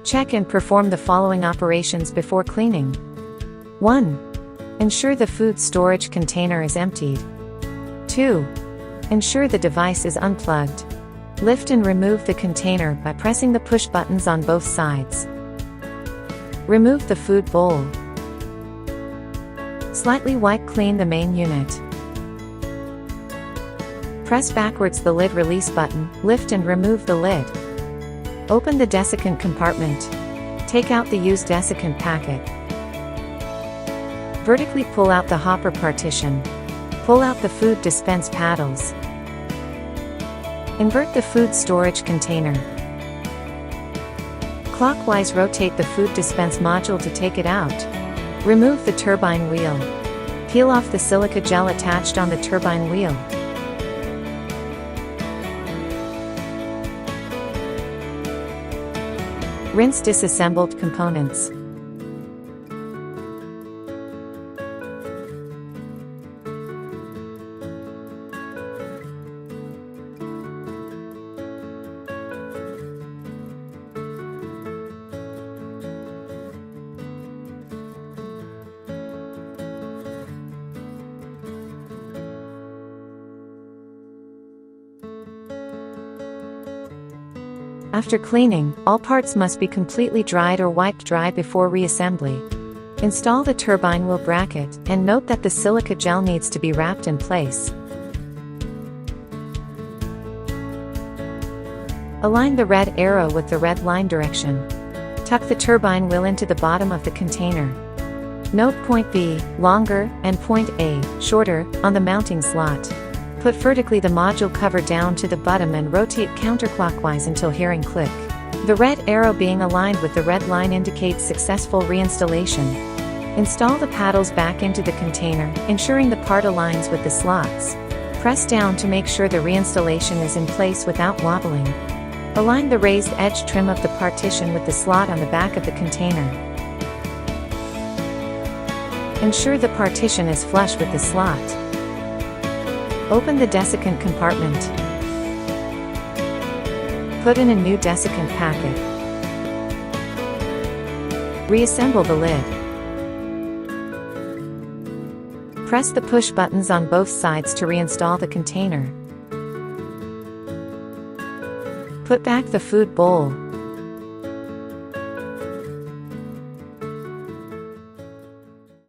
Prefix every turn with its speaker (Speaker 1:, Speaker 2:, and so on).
Speaker 1: Check and perform the following operations before cleaning. 1. Ensure the food storage container is emptied. 2. Ensure the device is unplugged. Lift and remove the container by pressing the push buttons on both sides. Remove the food bowl. Slightly wipe clean the main unit. Press backwards the lid release button, lift and remove the lid. Open the desiccant compartment. Take out the used desiccant packet. Vertically pull out the hopper partition. Pull out the food dispense paddles. Invert the food storage container. Clockwise rotate the food dispense module to take it out. Remove the turbine wheel. Peel off the silica gel attached on the turbine wheel. Rinse disassembled components. After cleaning, all parts must be completely dried or wiped dry before reassembly. Install the turbine wheel bracket, and note that the silica gel needs to be wrapped in place. Align the red arrow with the red line direction. Tuck the turbine wheel into the bottom of the container. Note point B, longer, and point A, shorter, on the mounting slot. Put vertically the module cover down to the bottom and rotate counterclockwise until hearing click. The red arrow being aligned with the red line indicates successful reinstallation. Install the paddles back into the container, ensuring the part aligns with the slots. Press down to make sure the reinstallation is in place without wobbling. Align the raised edge trim of the partition with the slot on the back of the container. Ensure the partition is flush with the slot. Open the desiccant compartment. Put in a new desiccant packet. Reassemble the lid. Press the push buttons on both sides to reinstall the container. Put back the food bowl.